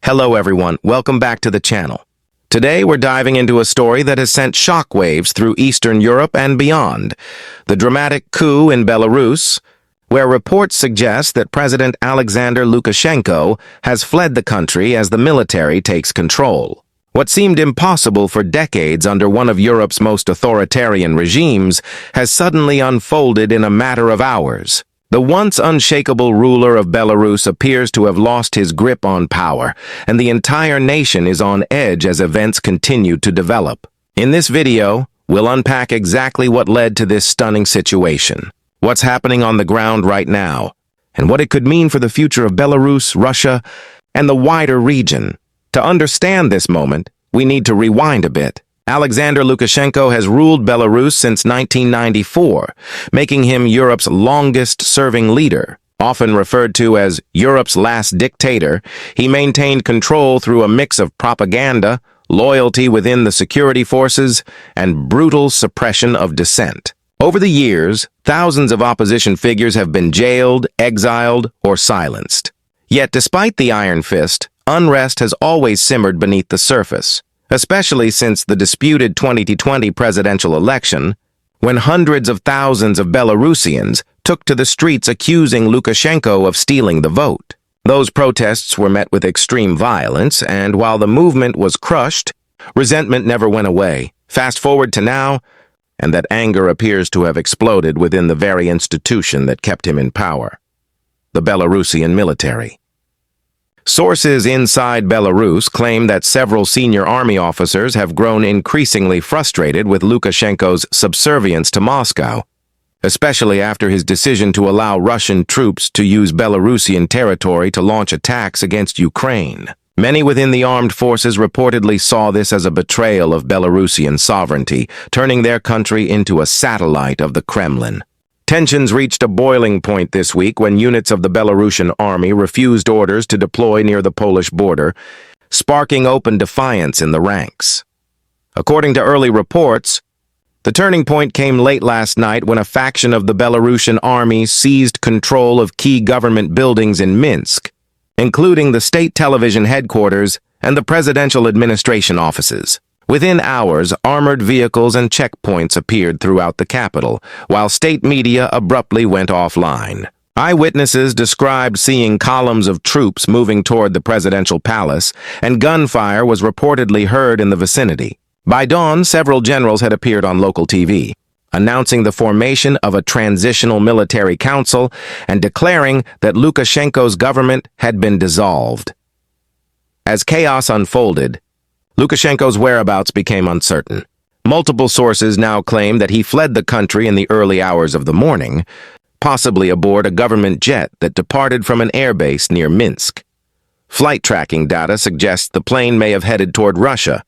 Hello everyone, welcome back to the channel. Today we're diving into a story that has sent shockwaves through Eastern Europe and beyond. The dramatic coup in Belarus, where reports suggest that President Alexander Lukashenko has fled the country as the military takes control. What seemed impossible for decades under one of Europe's most authoritarian regimes has suddenly unfolded in a matter of hours. The once unshakable ruler of Belarus appears to have lost his grip on power, and the entire nation is on edge as events continue to develop. In this video, we'll unpack exactly what led to this stunning situation, what's happening on the ground right now, and what it could mean for the future of Belarus, Russia, and the wider region. To understand this moment, we need to rewind a bit. Alexander Lukashenko has ruled Belarus since 1994, making him Europe's longest-serving leader. Often referred to as Europe's last dictator, he maintained control through a mix of propaganda, loyalty within the security forces, and brutal suppression of dissent. Over the years, thousands of opposition figures have been jailed, exiled, or silenced. Yet despite the iron fist, unrest has always simmered beneath the surface, especially since the disputed 2020 presidential election, when hundreds of thousands of Belarusians took to the streets accusing Lukashenko of stealing the vote. Those protests were met with extreme violence, and while the movement was crushed, resentment never went away. Fast forward to now, and that anger appears to have exploded within the very institution that kept him in power: the Belarusian military. Sources inside Belarus claim that several senior army officers have grown increasingly frustrated with Lukashenko's subservience to Moscow, especially after his decision to allow Russian troops to use Belarusian territory to launch attacks against Ukraine. Many within the armed forces reportedly saw this as a betrayal of Belarusian sovereignty, turning their country into a satellite of the Kremlin. Tensions reached a boiling point this week when units of the Belarusian army refused orders to deploy near the Polish border, sparking open defiance in the ranks. According to early reports, the turning point came late last night when a faction of the Belarusian army seized control of key government buildings in Minsk, including the state television headquarters and the presidential administration offices. Within hours, armored vehicles and checkpoints appeared throughout the capital, while state media abruptly went offline. Eyewitnesses described seeing columns of troops moving toward the presidential palace, and gunfire was reportedly heard in the vicinity. By dawn, several generals had appeared on local TV, announcing the formation of a transitional military council and declaring that Lukashenko's government had been dissolved. As chaos unfolded, Lukashenko's whereabouts became uncertain. Multiple sources now claim that he fled the country in the early hours of the morning, possibly aboard a government jet that departed from an airbase near Minsk. Flight tracking data suggests the plane may have headed toward Russia,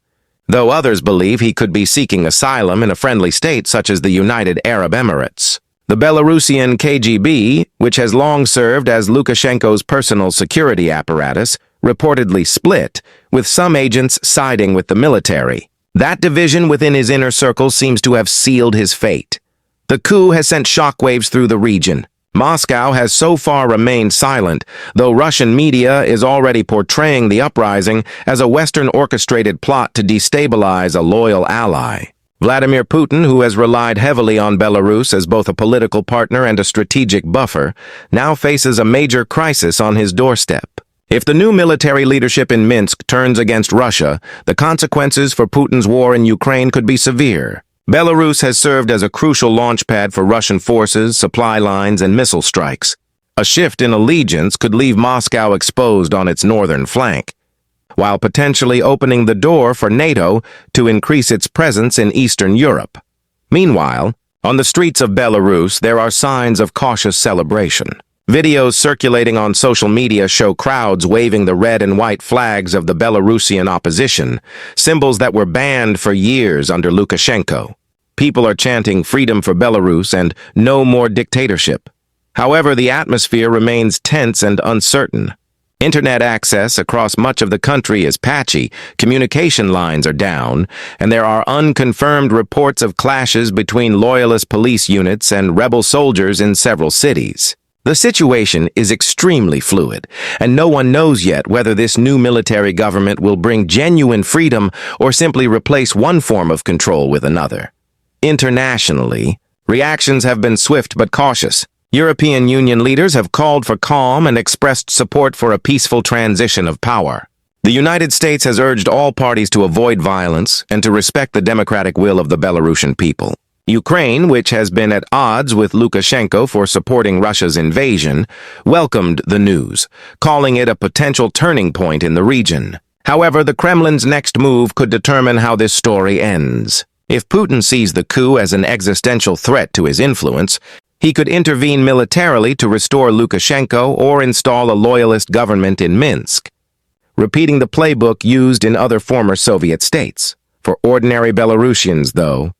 though others believe he could be seeking asylum in a friendly state such as the United Arab Emirates. The Belarusian KGB, which has long served as Lukashenko's personal security apparatus, reportedly split, with some agents siding with the military. That division within his inner circle seems to have sealed his fate. The coup has sent shockwaves through the region. Moscow has so far remained silent, though Russian media is already portraying the uprising as a Western-orchestrated plot to destabilize a loyal ally. Vladimir Putin, who has relied heavily on Belarus as both a political partner and a strategic buffer, now faces a major crisis on his doorstep. If the new military leadership in Minsk turns against Russia, the consequences for Putin's war in Ukraine could be severe. Belarus has served as a crucial launchpad for Russian forces, supply lines, and missile strikes. A shift in allegiance could leave Moscow exposed on its northern flank, while potentially opening the door for NATO to increase its presence in Eastern Europe. Meanwhile, on the streets of Belarus, there are signs of cautious celebration. Videos circulating on social media show crowds waving the red and white flags of the Belarusian opposition, symbols that were banned for years under Lukashenko. People are chanting freedom for Belarus and no more dictatorship. However, the atmosphere remains tense and uncertain. Internet access across much of the country is patchy, communication lines are down, and there are unconfirmed reports of clashes between loyalist police units and rebel soldiers in several cities. The situation is extremely fluid, and no one knows yet whether this new military government will bring genuine freedom or simply replace one form of control with another. Internationally, reactions have been swift but cautious. European Union leaders have called for calm and expressed support for a peaceful transition of power. The United States has urged all parties to avoid violence and to respect the democratic will of the Belarusian people. Ukraine, which has been at odds with Lukashenko for supporting Russia's invasion, welcomed the news, calling it a potential turning point in the region. However, the Kremlin's next move could determine how this story ends. If Putin sees the coup as an existential threat to his influence, he could intervene militarily to restore Lukashenko or install a loyalist government in Minsk, repeating the playbook used in other former Soviet states. For ordinary Belarusians, though,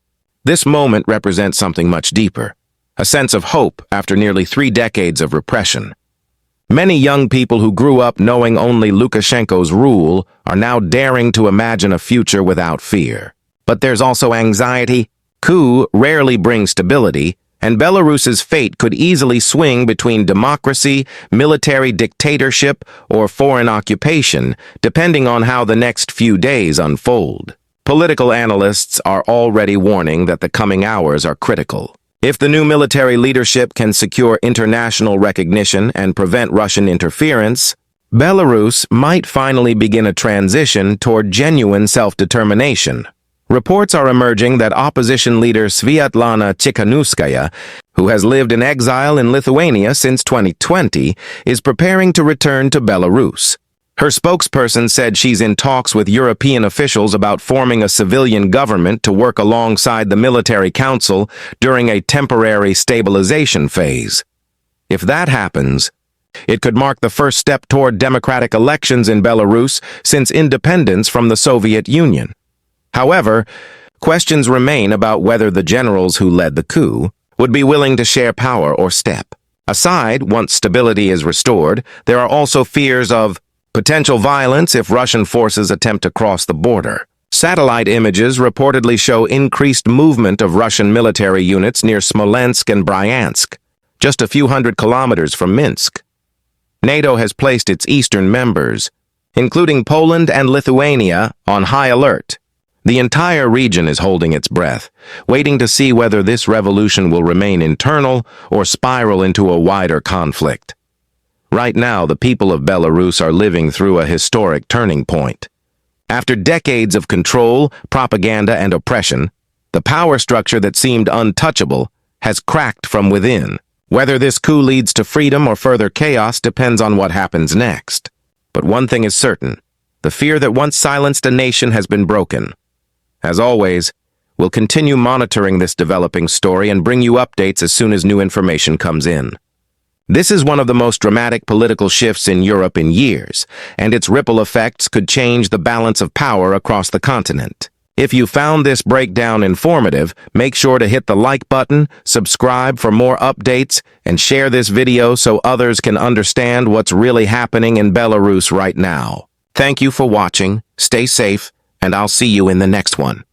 this moment represents something much deeper, a sense of hope after nearly 3 decades of repression. Many young people who grew up knowing only Lukashenko's rule are now daring to imagine a future without fear. But there's also anxiety. Coup rarely brings stability, and Belarus's fate could easily swing between democracy, military dictatorship, or foreign occupation, depending on how the next few days unfold. Political analysts are already warning that the coming hours are critical. If the new military leadership can secure international recognition and prevent Russian interference, Belarus might finally begin a transition toward genuine self-determination. Reports are emerging that opposition leader Sviatlana Tikhanovskaya, who has lived in exile in Lithuania since 2020, is preparing to return to Belarus. Her spokesperson said she's in talks with European officials about forming a civilian government to work alongside the military council during a temporary stabilization phase. If that happens, it could mark the first step toward democratic elections in Belarus since independence from the Soviet Union. However, questions remain about whether the generals who led the coup would be willing to share power or step aside once stability is restored. There are also fears of potential violence if Russian forces attempt to cross the border. Satellite images reportedly show increased movement of Russian military units near Smolensk and Bryansk, just a few hundred kilometers from Minsk. NATO has placed its eastern members, including Poland and Lithuania, on high alert. The entire region is holding its breath, waiting to see whether this revolution will remain internal or spiral into a wider conflict. Right now, the people of Belarus are living through a historic turning point. After decades of control, propaganda, and oppression, the power structure that seemed untouchable has cracked from within. Whether this coup leads to freedom or further chaos depends on what happens next. But one thing is certain: the fear that once silenced a nation has been broken. As always, we'll continue monitoring this developing story and bring you updates as soon as new information comes in. This is one of the most dramatic political shifts in Europe in years, and its ripple effects could change the balance of power across the continent. If you found this breakdown informative, make sure to hit the like button, subscribe for more updates, and share this video so others can understand what's really happening in Belarus right now. Thank you for watching, stay safe, and I'll see you in the next one.